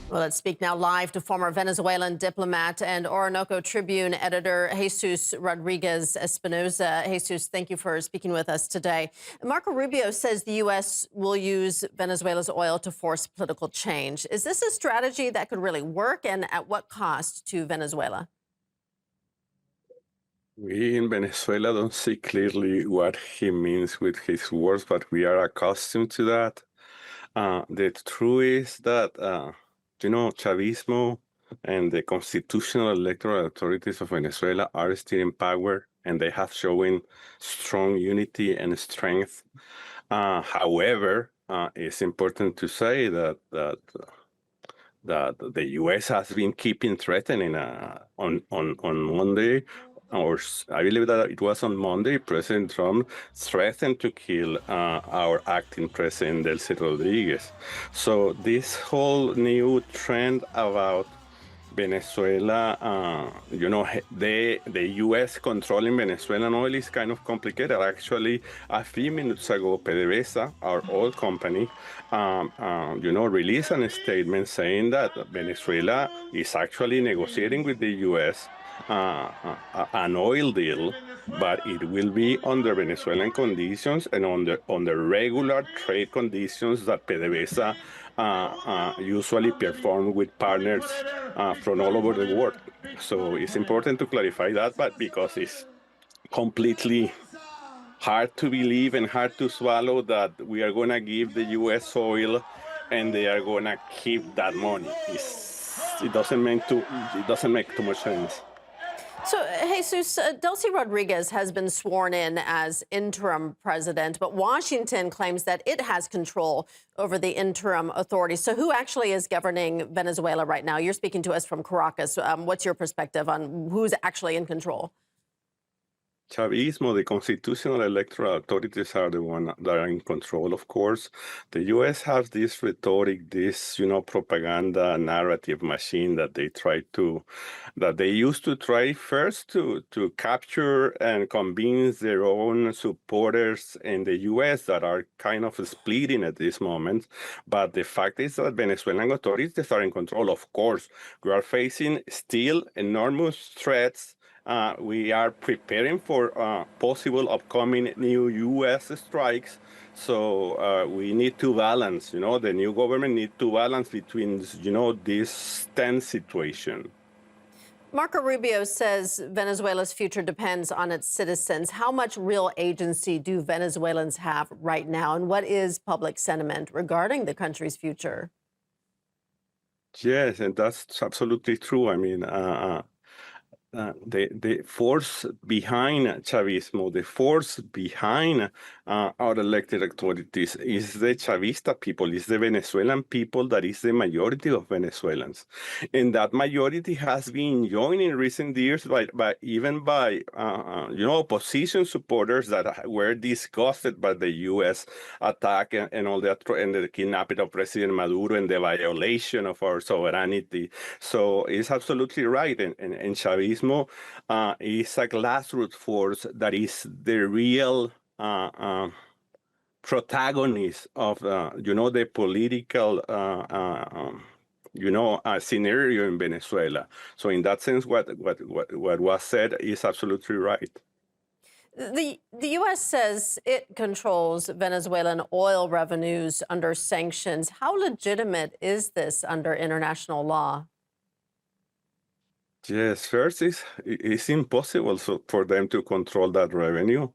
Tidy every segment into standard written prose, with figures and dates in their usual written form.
Well, let's speak now live to former Venezuelan diplomat and Orinoco Tribune editor Jesús Rodríguez Espinosa. Jesús, thank you for speaking with us today. Marco Rubio says the U.S. will use Venezuela's oil to force political change. Is this a strategy that could really work, and at what cost to Venezuela? We in Venezuela don't see clearly what he means with his words, but we are accustomed to that. The truth is that, Chavismo and the constitutional electoral authorities of Venezuela are still in power, and they have shown strong unity and strength. However, it's important to say that the U.S. has been keeping threatening on Monday, or I believe that it was on Monday, President Trump threatened to kill our acting president, Jesús Rodríguez. So this whole new trend about Venezuela, the U.S. controlling Venezuelan oil is kind of complicated. Actually, a few minutes ago, PDVSA, our oil company, released a statement saying that Venezuela is actually negotiating with the U.S. An oil deal, but it will be under Venezuelan conditions and under regular trade conditions that PDVSA usually perform with partners from all over the world. So it's important to clarify that, but because it's completely hard to believe and hard to swallow that we are going to give the U.S. oil and they are going to keep that money. It doesn't make too much sense. So, Jesus, Jesús Rodríguez has been sworn in as interim president, but Washington claims that it has control over the interim authorities. So who actually is governing Venezuela right now? You're speaking to us from Caracas. What's your perspective on who's actually in control? Chavismo, the constitutional electoral authorities are the one that are in control, of course. The U.S. has this rhetoric, this, propaganda narrative machine that they used to try first to capture and convince their own supporters in the U.S. that are kind of splitting at this moment. But the fact is that Venezuelan authorities are in control. Of course, we are facing still enormous threats. We are preparing for possible upcoming new U.S. strikes. So we need to balance, the new government needs to balance between, this tense situation. Marco Rubio says Venezuela's future depends on its citizens. How much real agency do Venezuelans have right now? And what is public sentiment regarding the country's future? Yes, and that's absolutely true. I mean, the force behind Chavismo, the force behind our elected authorities is the Chavista people, is the Venezuelan people that is the majority of Venezuelans. And that majority has been joined in recent years by opposition supporters that were disgusted by the U.S. attack and all that, and the kidnapping of President Maduro and the violation of our sovereignty. So it's absolutely right. And Chavismo is a grassroots force that is the real protagonist of the political scenario in Venezuela. So in that sense, what was said is absolutely right. The U.S. says it controls Venezuelan oil revenues under sanctions. How legitimate is this under international law? Yes, first it's impossible for them to control that revenue,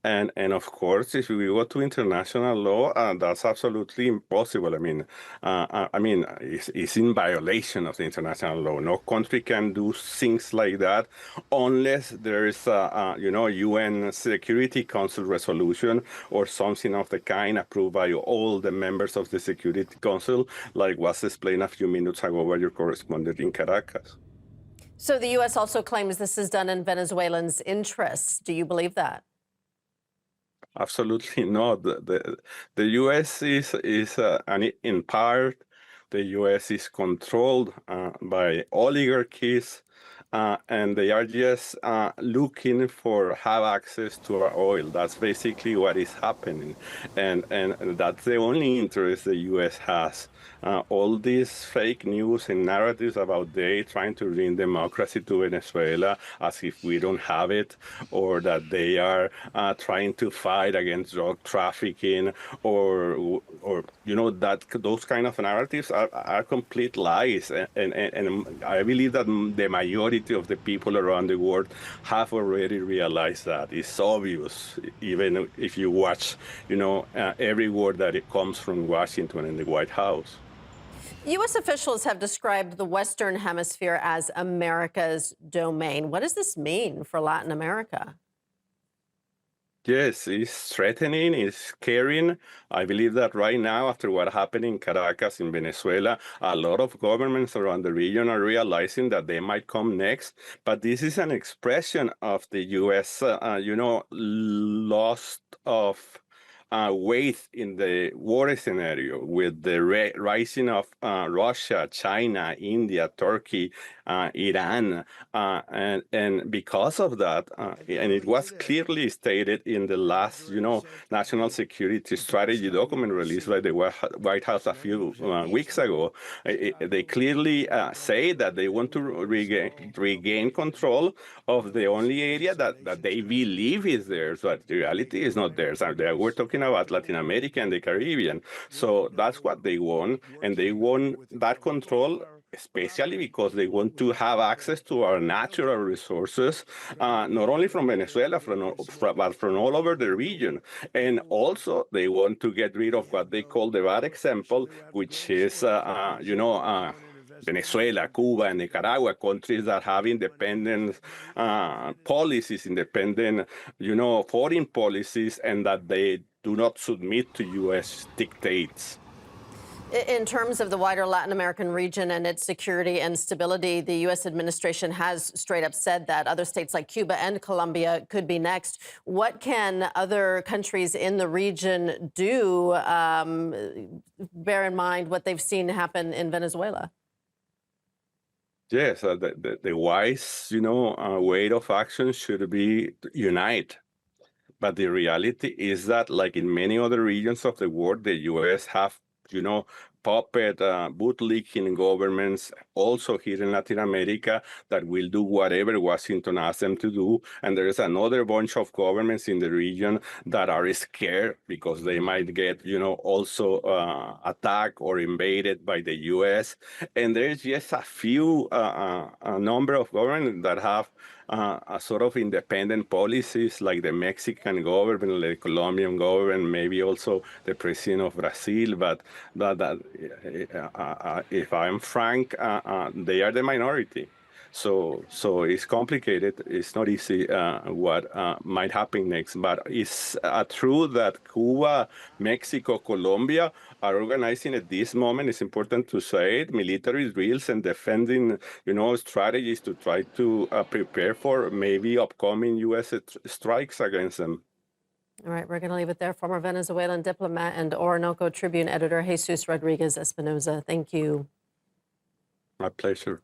and of course, if we go to international law, that's absolutely impossible. I mean, it's in violation of the international law. No country can do things like that unless there is a UN Security Council resolution or something of the kind approved by all the members of the Security Council, like was explained a few minutes ago by your correspondent in Caracas. So the U.S. also claims this is done in Venezuelans' interests. Do you believe that? Absolutely not. The U.S. is in part, the U.S. is controlled by oligarchies and they are just looking for have access to our oil. That's basically what is happening, and that's the only interest the U.S. has. All these fake news and narratives about they trying to bring democracy to Venezuela as if we don't have it, or that they are trying to fight against drug trafficking, or that those kind of narratives are complete lies. And I believe that the majority of the people around the world have already realized that. It's obvious, even if you watch, every word that it comes from Washington and the White House. U.S. officials have described the Western Hemisphere as America's domain. What does this mean for Latin America? Yes, it's threatening, it's scaring. I believe that right now, after what happened in Caracas, in Venezuela, a lot of governments around the region are realizing that they might come next. But this is an expression of the U.S., loss of weight in the war scenario, with the rising of Russia, China, India, Turkey, Iran, and because of that, and it was clearly stated in the last, national security strategy document released by the White House a few weeks ago. They clearly say that they want to regain control of the only area that they believe is theirs, but the reality is not theirs. We're talking about Latin America and the Caribbean. So that's what they want, and they want that control, especially because they want to have access to our natural resources, not only from Venezuela, but from all over the region. And also, they want to get rid of what they call the bad example, which is, Venezuela, Cuba, and Nicaragua, countries that have independent policies, independent, foreign policies, and that they do not submit to U.S. dictates. In terms of the wider Latin American region and its security and stability, the U.S. administration has straight up said that other states like Cuba and Colombia could be next. What can other countries in the region do, bear in mind what they've seen happen in Venezuela? Yes, the wise, way of action should be unite. But the reality is that, like in many other regions of the world, the U.S. have, puppet, bootlicking governments, also here in Latin America, that will do whatever Washington asks them to do. And there is another bunch of governments in the region that are scared because they might get, also attacked or invaded by the U.S. And there's just a few, a number of governments that have a sort of independent policies, like the Mexican government, the Colombian government, maybe also the president of Brazil. But if I'm frank, they are the minority. So it's complicated. It's not easy what might happen next. But it's true that Cuba, Mexico, Colombia are organizing at this moment, it's important to say it, military drills and defending, strategies to try to prepare for maybe upcoming U.S. strikes against them. All right, we're going to leave it there. Former Venezuelan diplomat and Orinoco Tribune editor Jesús Rodríguez Espinosa, thank you. My pleasure.